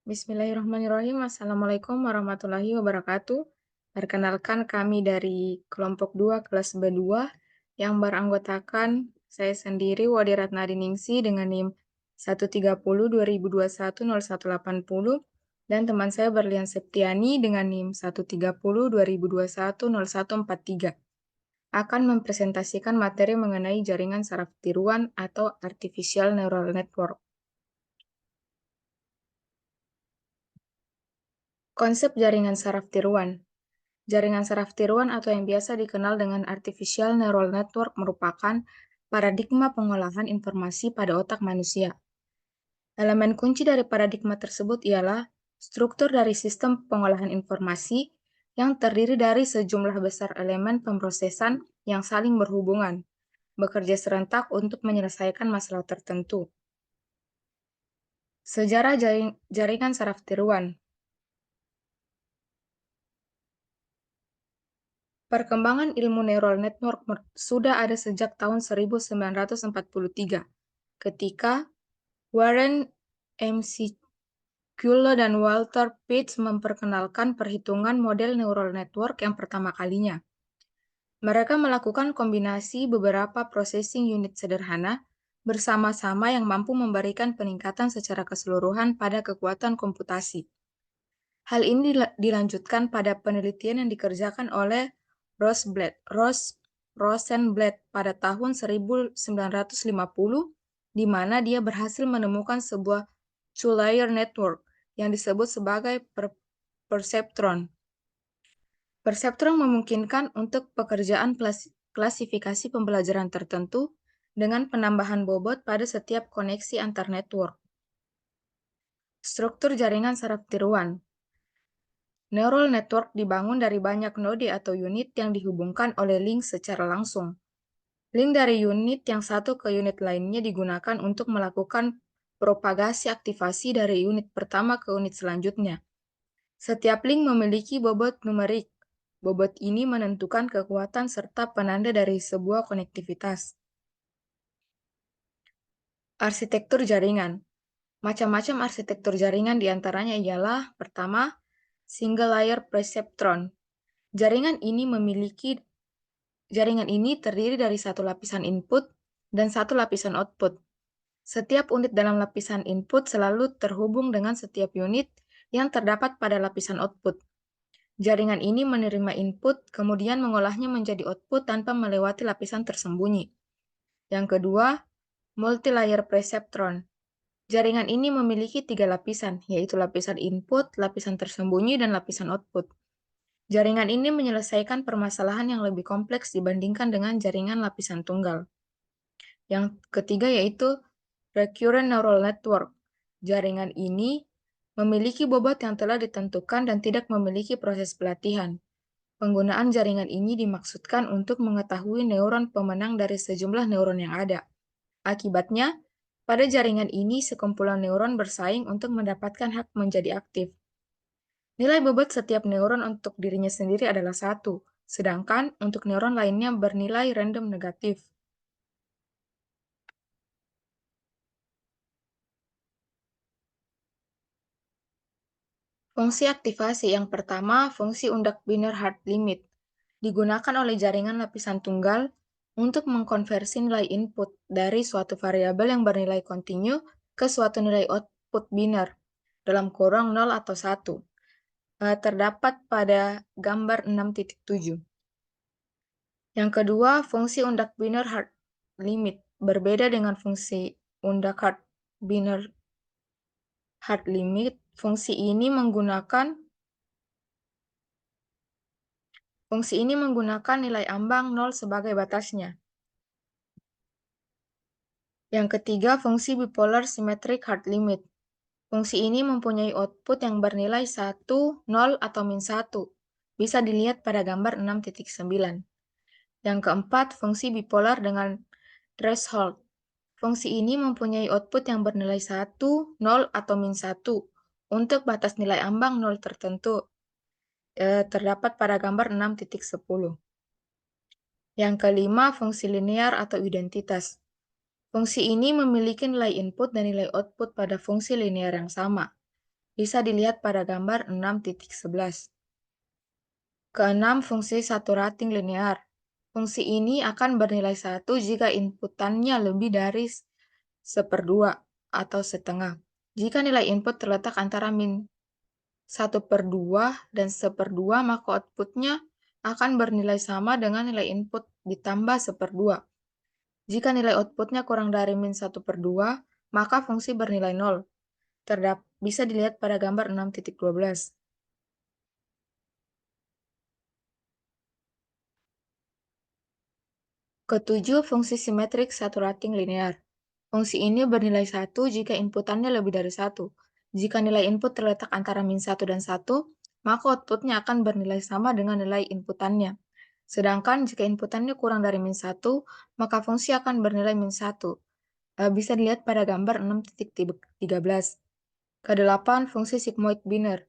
Bismillahirrahmanirrahim. Assalamualaikum warahmatullahi wabarakatuh. Perkenalkan kami dari kelompok 2 kelas B2 yang beranggotakan saya sendiri Wadi Ratnadiningsi dengan NIM 130-2021-0180 dan teman saya Berlian Septiani dengan NIM 130-2021-0143 akan mempresentasikan materi mengenai jaringan saraf tiruan atau Artificial Neural Network. Konsep jaringan saraf tiruan. Jaringan saraf tiruan atau yang biasa dikenal dengan Artificial Neural Network merupakan paradigma pengolahan informasi pada otak manusia. Elemen kunci dari paradigma tersebut ialah struktur dari sistem pengolahan informasi yang terdiri dari sejumlah besar elemen pemrosesan yang saling berhubungan, bekerja serentak untuk menyelesaikan masalah tertentu. Sejarah jaringan saraf tiruan. Perkembangan ilmu neural network sudah ada sejak tahun 1943, ketika Warren McCulloch dan Walter Pitts memperkenalkan perhitungan model neural network yang pertama kalinya. Mereka melakukan kombinasi beberapa processing unit sederhana bersama-sama yang mampu memberikan peningkatan secara keseluruhan pada kekuatan komputasi. Hal ini dilanjutkan pada penelitian yang dikerjakan oleh Rosenblatt pada tahun 1950, di mana dia berhasil menemukan sebuah two-layer network yang disebut sebagai perceptron. Perceptron memungkinkan untuk pekerjaan klasifikasi pembelajaran tertentu dengan penambahan bobot pada setiap koneksi antar network. Struktur jaringan saraf tiruan. Neural network dibangun dari banyak node atau unit yang dihubungkan oleh link secara langsung. Link dari unit yang satu ke unit lainnya digunakan untuk melakukan propagasi aktivasi dari unit pertama ke unit selanjutnya. Setiap link memiliki bobot numerik. Bobot ini menentukan kekuatan serta penanda dari sebuah konektivitas. Arsitektur jaringan. Macam-macam arsitektur jaringan diantaranya ialah, pertama, single layer perceptron. Jaringan ini terdiri dari satu lapisan input dan satu lapisan output. Setiap unit dalam lapisan input selalu terhubung dengan setiap unit yang terdapat pada lapisan output. Jaringan ini menerima input, kemudian mengolahnya menjadi output tanpa melewati lapisan tersembunyi. Yang kedua, multi-layer perceptron. Jaringan ini memiliki 3 lapisan, yaitu lapisan input, lapisan tersembunyi, dan lapisan output. Jaringan ini menyelesaikan permasalahan yang lebih kompleks dibandingkan dengan jaringan lapisan tunggal. Yang ketiga yaitu recurrent neural network. Jaringan ini memiliki bobot yang telah ditentukan dan tidak memiliki proses pelatihan. Penggunaan jaringan ini dimaksudkan untuk mengetahui neuron pemenang dari sejumlah neuron yang ada. Akibatnya, pada jaringan ini sekumpulan neuron bersaing untuk mendapatkan hak menjadi aktif. Nilai bobot setiap neuron untuk dirinya sendiri adalah 1, sedangkan untuk neuron lainnya bernilai random negatif. Fungsi aktivasi yang pertama, fungsi undak binär hard limit, digunakan oleh jaringan lapisan tunggal untuk mengkonversi nilai input dari suatu variabel yang bernilai kontinu ke suatu nilai output binär, dalam kurung 0 atau 1. Terdapat pada gambar 6.7. Yang kedua, fungsi undak binär hard limit berbeda dengan fungsi undak binär hard limit. Fungsi ini menggunakan nilai ambang 0 sebagai batasnya. Yang ketiga, fungsi bipolar symmetric hard limit. Fungsi ini mempunyai output yang bernilai 1, 0, atau min 1. Bisa dilihat pada gambar 6.9. Yang keempat, fungsi bipolar dengan threshold. Fungsi ini mempunyai output yang bernilai 1, 0, atau min 1 untuk batas nilai ambang 0 tertentu. Terdapat pada gambar 6.10. Yang kelima, fungsi linear atau identitas. Fungsi ini memiliki nilai input dan nilai output pada fungsi linear yang sama. Bisa dilihat pada gambar 6.11. Keenam, fungsi satu rating linear. Fungsi ini akan bernilai 1 jika inputannya lebih dari 1/2 atau setengah. Jika nilai input terletak antara min 1/2 dan 1/2, maka outputnya akan bernilai sama dengan nilai input ditambah 1/2. Jika nilai outputnya kurang dari min 1/2, maka fungsi bernilai 0. Bisa dilihat pada gambar 6.12. Ketujuh, fungsi simetrik satu rating linear. Fungsi ini bernilai 1 jika inputannya lebih dari 1. Jika nilai input terletak antara min 1 dan 1, maka outputnya akan bernilai sama dengan nilai inputannya. Sedangkan jika inputannya kurang dari min 1, maka fungsi akan bernilai min 1. Bisa dilihat pada gambar 6.13. Kedelapan, fungsi sigmoid biner.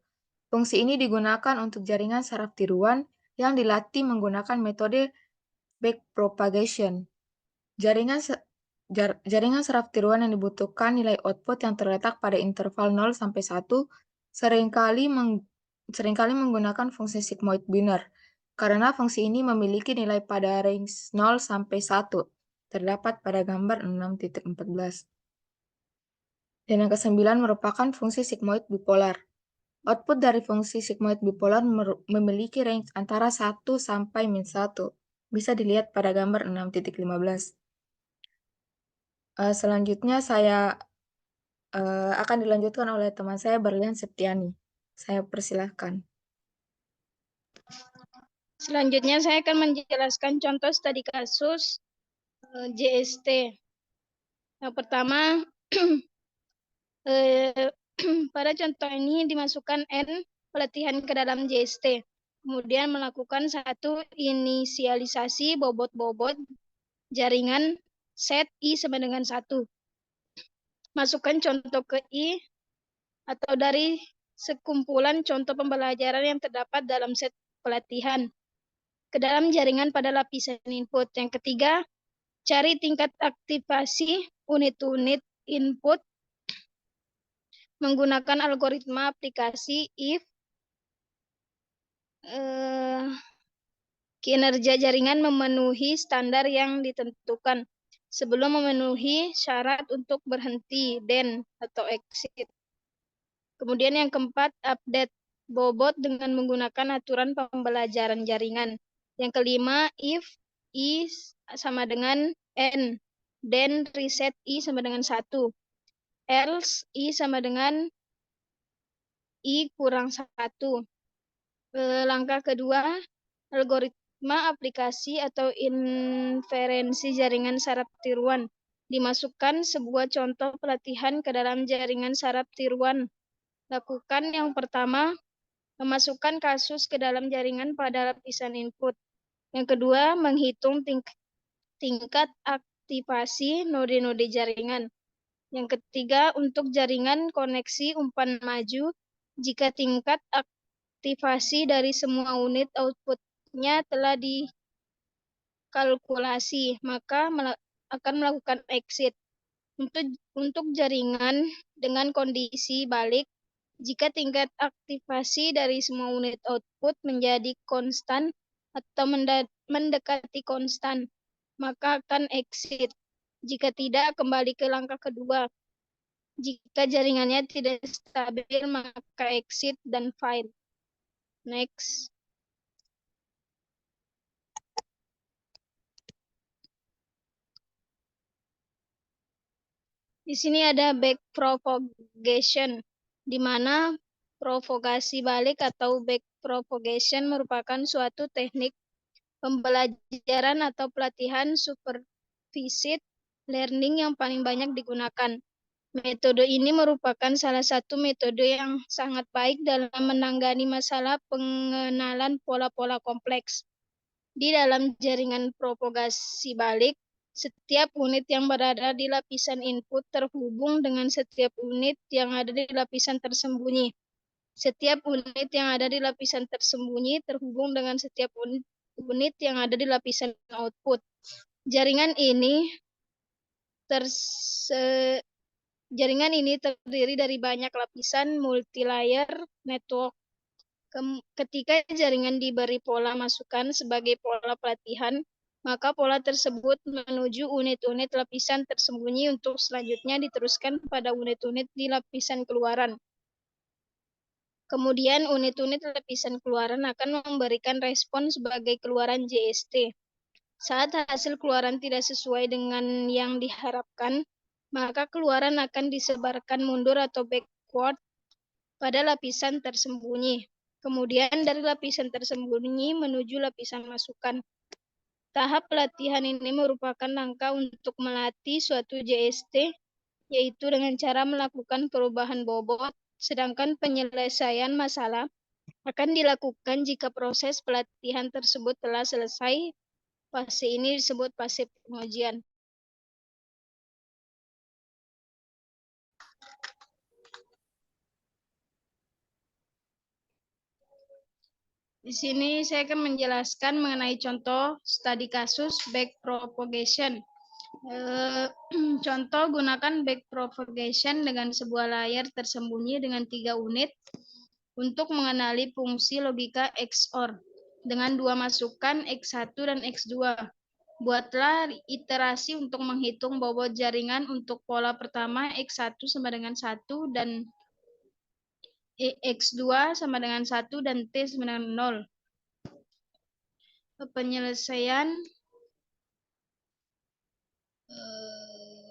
Fungsi ini digunakan untuk jaringan saraf tiruan yang dilatih menggunakan metode backpropagation. Jaringan saraf tiruan yang dibutuhkan nilai output yang terletak pada interval 0 sampai 1 seringkali menggunakan fungsi sigmoid biner, karena fungsi ini memiliki nilai pada range 0 sampai 1, terdapat pada gambar 6.14. Dan yang kesembilan merupakan fungsi sigmoid bipolar. Output dari fungsi sigmoid bipolar memiliki range antara 1 sampai min 1. Bisa dilihat pada gambar 6.15. Selanjutnya saya akan dilanjutkan oleh teman saya, Berlian Septiani. Saya persilahkan. Selanjutnya saya akan menjelaskan contoh studi kasus JST. Yang pertama, pada contoh ini dimasukkan N pelatihan ke dalam JST. Kemudian melakukan satu inisialisasi bobot-bobot jaringan set I sama dengan 1. Masukkan contoh ke I atau dari sekumpulan contoh pembelajaran yang terdapat dalam set pelatihan ke dalam jaringan pada lapisan input. Yang ketiga, cari tingkat aktivasi unit-unit input menggunakan algoritma aplikasi if kinerja jaringan memenuhi standar yang ditentukan sebelum memenuhi syarat untuk berhenti then atau exit. Kemudian yang keempat, update bobot dengan menggunakan aturan pembelajaran jaringan. Yang kelima, if I sama dengan N, then reset I sama dengan 1. Else I sama dengan I kurang 1. Langkah kedua, algoritma aplikasi atau inferensi jaringan saraf tiruan. Dimasukkan sebuah contoh pelatihan ke dalam jaringan saraf tiruan. Lakukan yang pertama, memasukkan kasus ke dalam jaringan pada lapisan input. Yang kedua, menghitung tingkat aktivasi node-node jaringan. Yang ketiga, untuk jaringan koneksi umpan maju, jika tingkat aktivasi dari semua unit outputnya telah dikalkulasi, maka akan melakukan exit. Untuk jaringan dengan kondisi balik, jika tingkat aktivasi dari semua unit output menjadi konstan atau mendekati konstan, maka akan exit. Jika tidak, kembali ke langkah kedua. Jika jaringannya tidak stabil, maka exit dan file. Next. Di sini ada backpropagation, di mana propagasi balik atau backpropagation merupakan suatu teknik pembelajaran atau pelatihan supervised learning yang paling banyak digunakan. Metode ini merupakan salah satu metode yang sangat baik dalam menangani masalah pengenalan pola-pola kompleks. Di dalam jaringan propagasi balik, setiap unit yang berada di lapisan input terhubung dengan setiap unit yang ada di lapisan tersembunyi. Setiap unit yang ada di lapisan tersembunyi terhubung dengan setiap unit yang ada di lapisan output. Jaringan ini Jaringan ini terdiri dari banyak lapisan multi-layer network. Ketika jaringan diberi pola masukan sebagai pola pelatihan, maka pola tersebut menuju unit-unit lapisan tersembunyi untuk selanjutnya diteruskan pada unit-unit di lapisan keluaran. Kemudian unit-unit lapisan keluaran akan memberikan respon sebagai keluaran JST. Saat hasil keluaran tidak sesuai dengan yang diharapkan, maka keluaran akan disebarkan mundur atau backward pada lapisan tersembunyi. Kemudian dari lapisan tersembunyi menuju lapisan masukan. Tahap pelatihan ini merupakan langkah untuk melatih suatu JST, yaitu dengan cara melakukan perubahan bobot, sedangkan penyelesaian masalah akan dilakukan jika proses pelatihan tersebut telah selesai. Fase ini disebut fase pengujian. Di sini saya akan menjelaskan mengenai contoh studi kasus backpropagation. Contoh, gunakan backpropagation dengan sebuah layar tersembunyi dengan 3 unit untuk mengenali fungsi logika XOR dengan 2 masukan X1 dan X2. Buatlah iterasi untuk menghitung bobot jaringan untuk pola pertama X1 sama dengan 1 dan X2 sama dengan 1 dan T sama dengan 0. Penyelesaian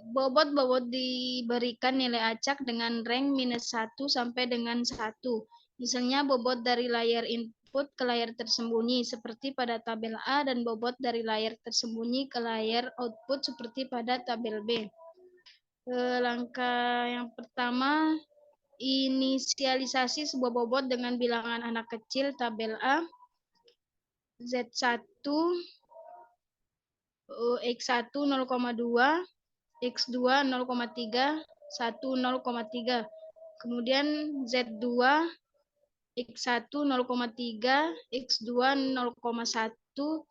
bobot diberikan nilai acak dengan rank -1 sampai dengan 1. Misalnya bobot dari layar input ke layar tersembunyi seperti pada tabel A dan bobot dari layar tersembunyi ke layar output seperti pada tabel B. Langkah yang pertama, inisialisasi sebuah bobot dengan bilangan anak kecil tabel A. Z1 X1 0,2, X2 0,3, 1 0,3. Kemudian Z2 X1 0,3, X2 0,1, 1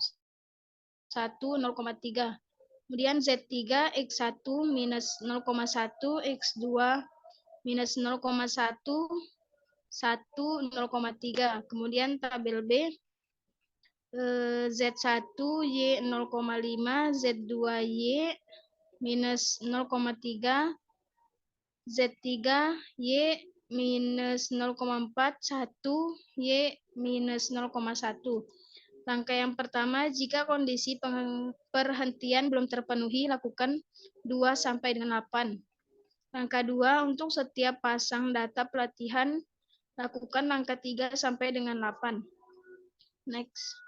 0,3. Kemudian Z3 X1 minus 0,1, X2 minus 0,1, 1 0,3. Kemudian tabel B Z1 Y 0,5, Z2 Y minus 0,3, Z3 Y minus 0,4, 1 Y minus 0,1. Langkah yang pertama, jika kondisi perhentian belum terpenuhi, lakukan 2 sampai dengan 8. Langkah 2, untuk setiap pasang data pelatihan, lakukan langkah 3 sampai dengan 8. Next.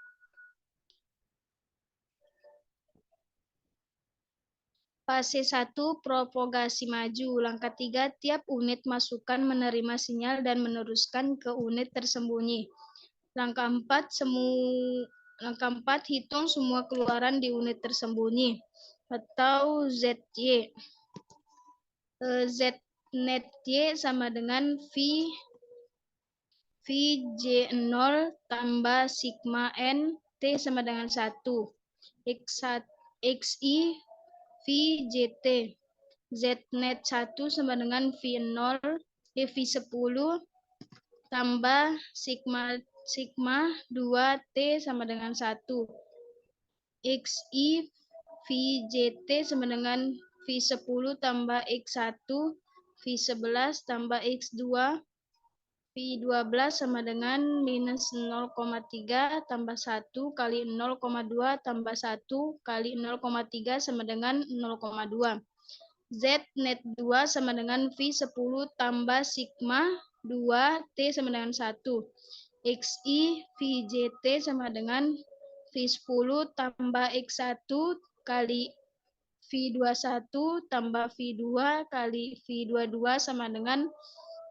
Fase 1, propagasi maju. Langkah 3, tiap unit masukan menerima sinyal dan meneruskan ke unit tersembunyi. Langkah 4, hitung semua keluaran di unit tersembunyi atau ZY. Znet Y sama dengan VJ0 tambah sigma N T sama dengan 1. XI VJT. Znet 1 sama dengan V0 V10 tambah sigma 2T sama dengan 1. XI VJT sama dengan V10 tambah X1 V11 tambah X2 V12 sama dengan minus 0,3 tambah 1 kali 0,2 tambah 1 kali 0,3 sama dengan 0,2. Z net 2 sama dengan V10 tambah sigma 2T sama dengan 1. XI VJT sama dengan V10 tambah X1 kali V21 tambah V2 kali V22 sama dengan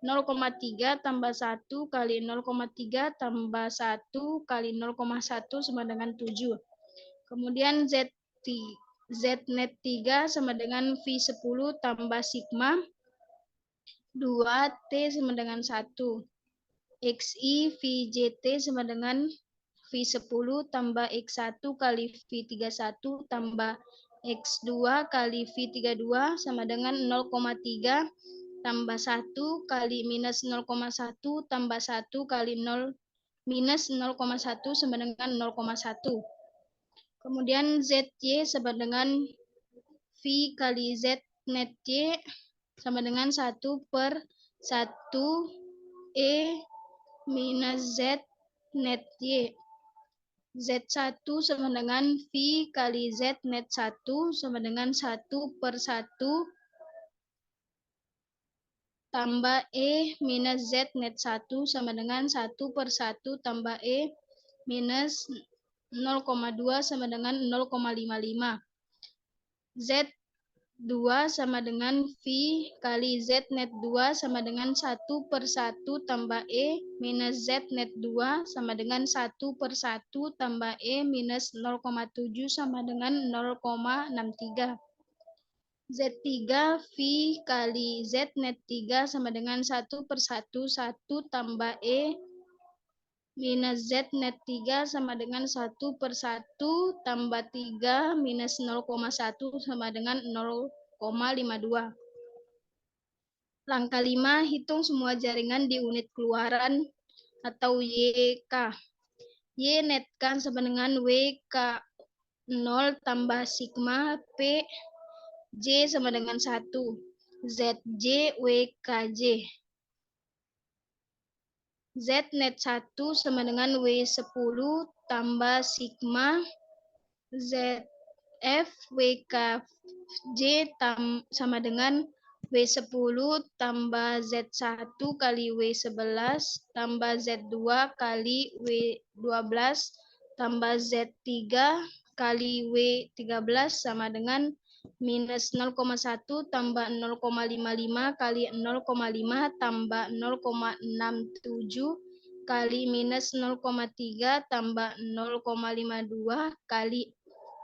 0,3 tambah 1 kali 0,3 tambah 1 kali 0,1 sama dengan 7. Kemudian Znet 3 sama dengan V10 tambah sigma 2T sama dengan 1. XI VJT sama dengan V10 tambah X1 kali V31 tambah X2 kali V32 sama dengan 0,3 tambah 1 kali minus 0,1 tambah 1 kali 0 minus 0,1 sama dengan 0,1. Kemudian ZY sama dengan V kali Z net Y sama dengan 1 per 1 E minus Z net Y. Z1 sama dengan V kali Z net 1 sama dengan 1 per 1 tambah E minus Z net 1 sama dengan 1 per 1 tambah E minus 0,2 sama dengan 0,55. Z2 sama dengan V kali Z net 2 sama dengan 1 per 1 tambah E minus Z net 2 sama dengan 1 per 1 tambah E minus 0,7 sama dengan 0,63. Z3 V kali Z net 3 sama dengan 1 per 1 tambah E minus Z net 3 sama dengan 1 per 1 tambah 3 minus 0,1 sama dengan 0,52. Langkah 5, hitung semua jaringan di unit keluaran atau YK. Y netkan sama dengan WK 0 tambah sigma P J sama dengan 1. ZJ WKJ. Z net 1 sama dengan W10 tambah sigma ZF WKJ sama dengan W10 tambah Z1 kali W11 tambah Z2 kali W12 tambah Z3 kali W13 sama dengan minus 0,1 tambah 0,55 kali 0,5 tambah 0,67 kali minus 0,3 tambah 0,52 kali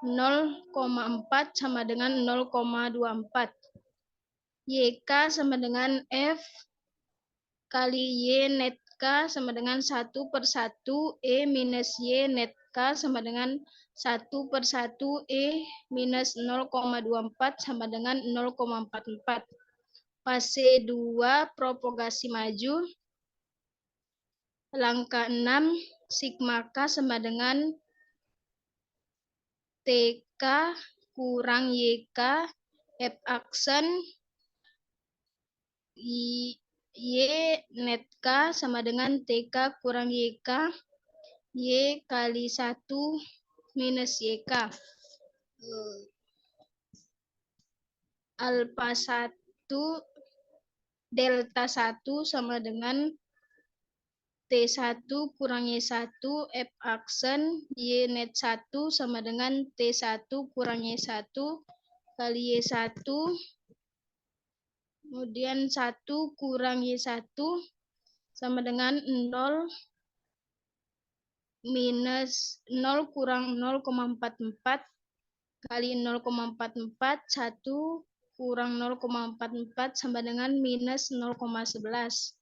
0,4 sama dengan 0,24. YK sama dengan F kali Y net K sama dengan 1 per 1 E minus Y net K sama dengan 1 per 1 E minus 0,24 sama dengan 0,44. Fase 2 propagasi maju. Langkah 6, sigma K sama dengan TK kurang YK F aksen Y net K sama dengan TK kurang YK Y kali 1 minus YK. Alpha 1 delta 1 sama dengan T1 kurang Y1 F aksen Y net 1 sama dengan T1 kurang Y1 kali Y1 kemudian 1 kurang Y1 sama dengan 0 minus 0 kurang 0,44 kali 0,44 1 kurang 0,44 sama dengan minus 0,11.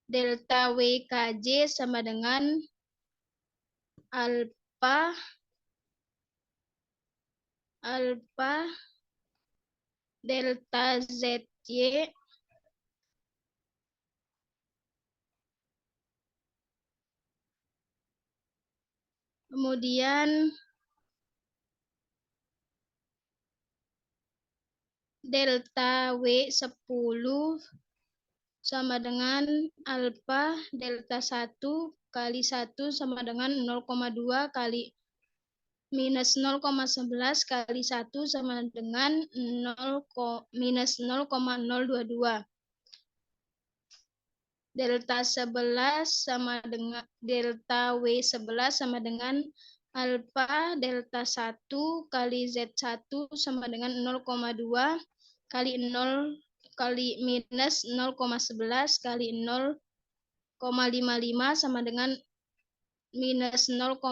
Delta WKJ sama dengan alpha delta ZY kemudian delta W10 sama dengan alpha delta 1 kali 1 sama dengan 0,2 kali minus 0,11 kali 1 sama dengan minus 0,022. Delta 11 sama dengan delta W11 sama dengan alpha delta 1 kali Z1 sama dengan 0,2 kali 0 kali minus 0,11 kali 0,55 sama dengan minus 0,01.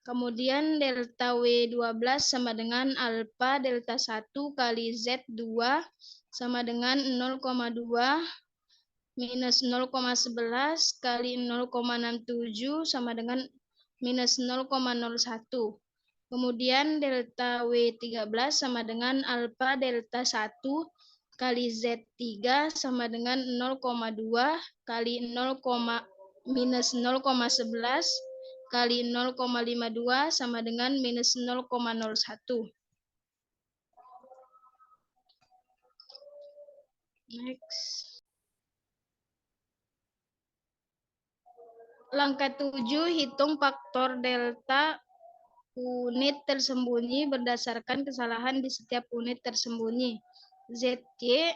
Kemudian delta W12 sama dengan alpha delta 1 kali Z2 sama dengan 0,2 minus 0,11 kali 0,67 sama dengan minus 0,01. Kemudian delta W13 sama dengan alfa delta 1 kali Z3 sama dengan 0,2 kali 0, minus 0,11 kali 0,52 sama dengan minus 0,01. Next. Langkah 7, hitung faktor delta unit tersembunyi berdasarkan kesalahan di setiap unit tersembunyi. ZY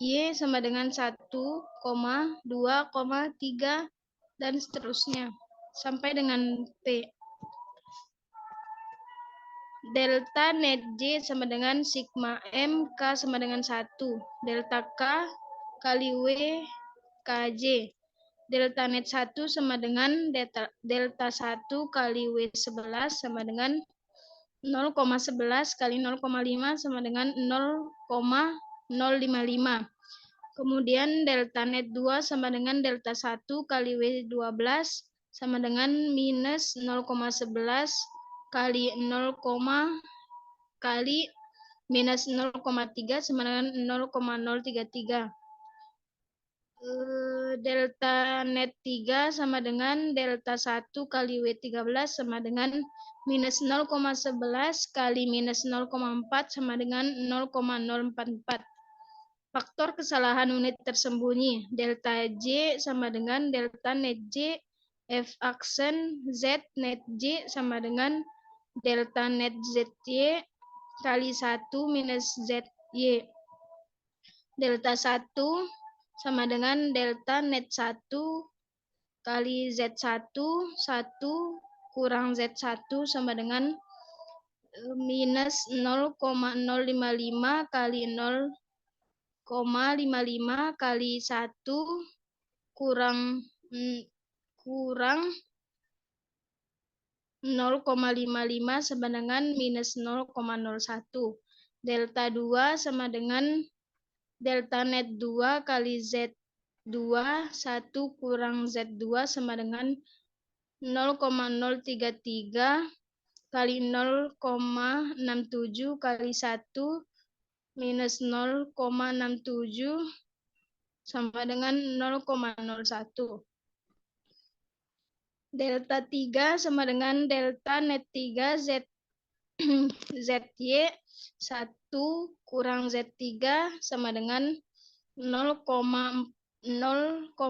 Y sama dengan 1, 2, 3, dan seterusnya. Sampai dengan P. Delta net J sama dengan sigma M, K sama dengan 1. Delta K kali W, KJ. Delta net 1 sama dengan delta 1 kali W11 sama dengan 0,11 kali 0,5 sama dengan 0,055. Kemudian delta net 2 sama dengan delta 1 kali W12 sama dengan minus 0,11 kali 0, kali minus 0,3 sama dengan 0,033. Delta net 3 sama dengan delta 1 kali W13 sama dengan minus 0,11 kali minus 0,4 sama dengan 0,044. Faktor kesalahan unit tersembunyi. Delta J sama dengan delta net J F aksen Z net J sama dengan delta net ZY kali 1 minus ZY. Delta 1 sama dengan delta net 1 kali Z1, 1 kurang Z1 sama dengan minus 0,055 kali 0,55 kali 1 kurang 0,55 sama dengan minus 0,01. Delta 2 sama dengan delta net 2 kali Z2, 1 kurang Z2 sama dengan 0,033 kali 0,67 kali 1 minus 0,67 sama dengan 0,01. Delta 3 sama dengan delta net 3 ZY 1 kurang Z3 sama dengan 0,044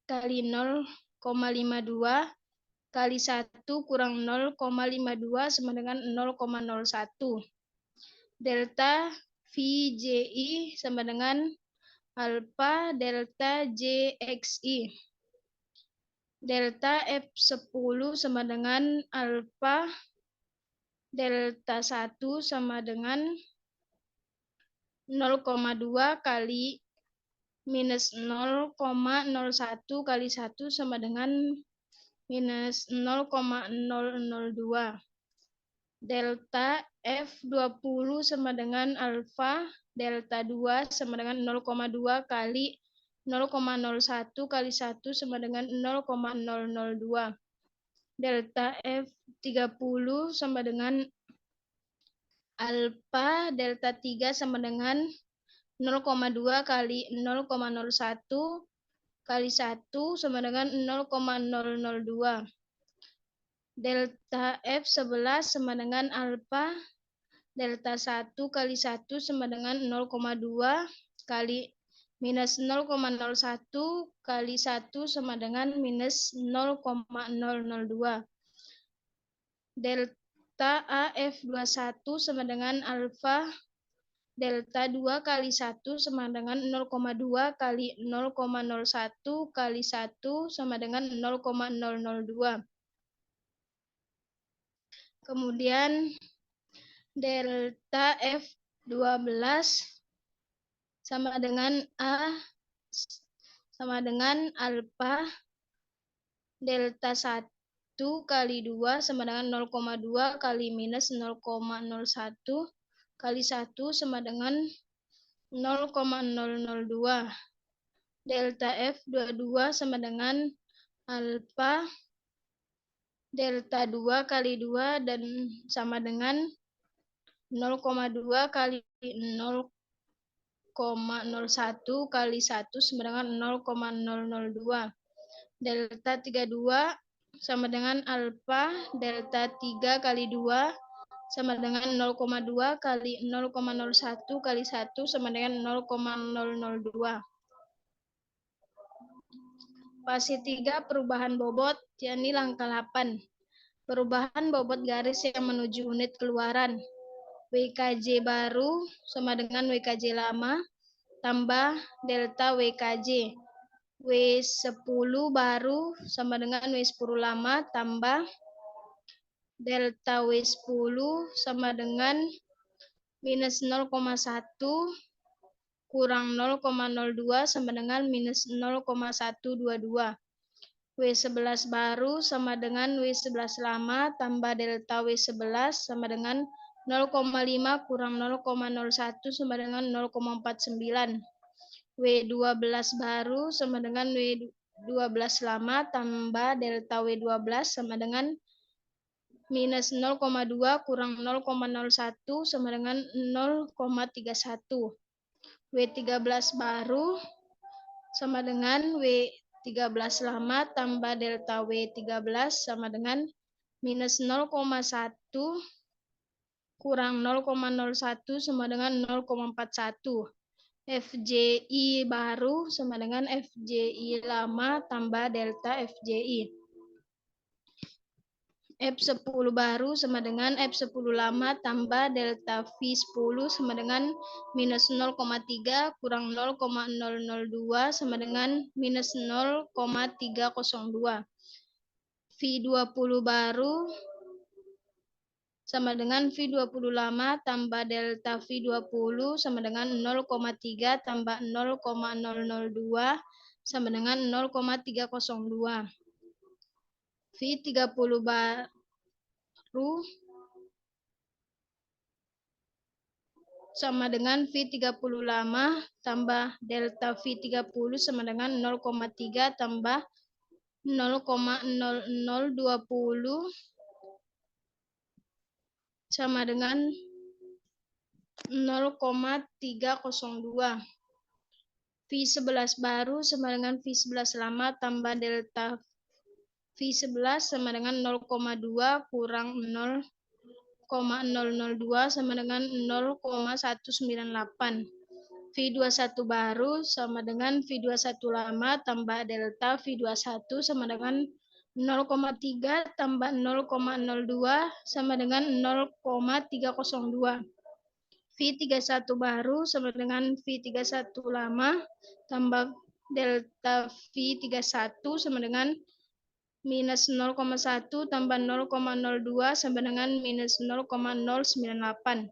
kali 0,52 kali 1 kurang 0,52 sama dengan 0,01. Delta VJI sama dengan alfa delta JXI. Delta F10 sama dengan alfa delta 1 sama dengan 0,2 kali minus 0,01 kali 1 sama dengan minus 0,002. Delta F20 sama dengan alfa delta 2 sama dengan 0,2 kali 0,01 kali 1 sama dengan 0,002. Delta F30 sama dengan alfa delta 3 sama dengan 0,2 kali 0,01 kali 1 sama dengan 0,002. Delta F11 sama dengan alfa delta 1 kali 1 sama dengan 0,2 kali minus 0,01 kali 1 sama dengan minus 0,002. Delta AF21 sama dengan alfa delta 2 kali 1 sama dengan 0,2 kali 0,01 kali 1 sama dengan 0,002. Kemudian delta F12 sama dengan alfa delta 1 kali 2 sama dengan 0,2 kali minus 0,01 kali 1 sama dengan 0,002. Delta F22 sama dengan alfa delta 2 kali 2 dan sama dengan 0,2 kali 0,01 kali 1 sama dengan 0,002. Delta 32 sama dengan alfa delta 3 kali 2 sama dengan 0,2 kali 0,01 kali 1 sama dengan 0,002. Fase 3 perubahan bobot, yakni langkah 8. Perubahan bobot garis yang menuju unit keluaran. WKJ baru sama dengan WKJ lama tambah delta WKJ. W10 baru sama dengan W10 lama tambah delta W10 sama dengan minus 0,1 kurang 0,02 sama dengan minus 0,122. W11 baru sama dengan W11 lama tambah delta W11 sama dengan 0,5 kurang 0,01 sama dengan 0,49. W12 baru sama dengan W12 lama tambah delta W12 sama dengan minus 0,2 kurang 0,01 sama dengan 0,31. W13 baru sama dengan W13 lama tambah delta W13 sama dengan minus 0,1 kurang 0,01 sama dengan 0,41. FJI baru sama dengan FJI lama tambah delta FJI. F10 baru sama dengan F10 lama tambah delta V10 sama dengan minus 0,3 kurang 0,002 sama dengan minus 0,302. V20 baru sama dengan V20 lama tambah delta V20 sama dengan 0,3 tambah 0,002 sama dengan 0,302. V30 baru sama dengan V30 lama tambah delta V30 sama dengan 0,3 tambah 0,0020 sama dengan 0,302. V11 baru sama dengan V11 lama tambah delta V11 sama dengan 0,2 kurang 0,002 sama dengan 0,198. V21 baru sama dengan V21 lama tambah delta V21 sama dengan 0,3 tambah 0,02 sama dengan 0,302. V31 baru sama dengan V31 lama tambah delta V31 sama dengan minus 0,1 tambah 0,02 sama dengan minus 0,098.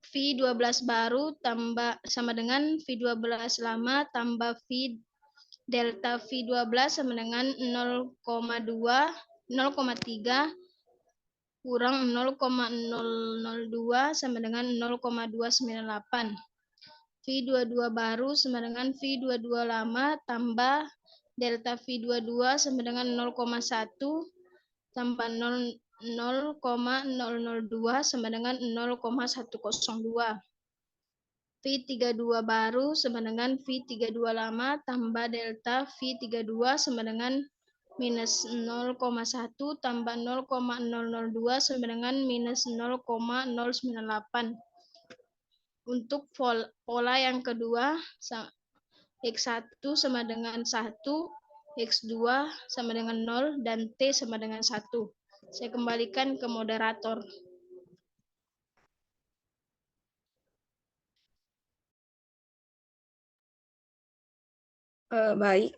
V12 baru tambah sama dengan V12 lama tambah V delta V12 sama dengan 0,3 kurang 0,002 sama dengan 0,298. V22 baru sama dengan V22 lama tambah delta V22 sama dengan 0,1 tambah 0,002 sama dengan 0,102. V32 baru sama dengan V32 lama tambah delta V32 sama dengan minus 0,1 tambah 0,002 sama dengan minus 0,098. Untuk pola yang kedua, X1 sama dengan 1, X2 sama dengan 0, dan T sama dengan 1. Saya kembalikan ke moderator. Baik.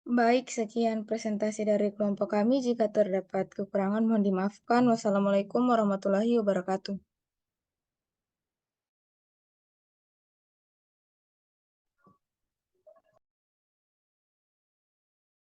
Baik, sekian presentasi dari kelompok kami. Jika terdapat kekurangan, mohon dimaafkan. Wassalamualaikum warahmatullahi wabarakatuh.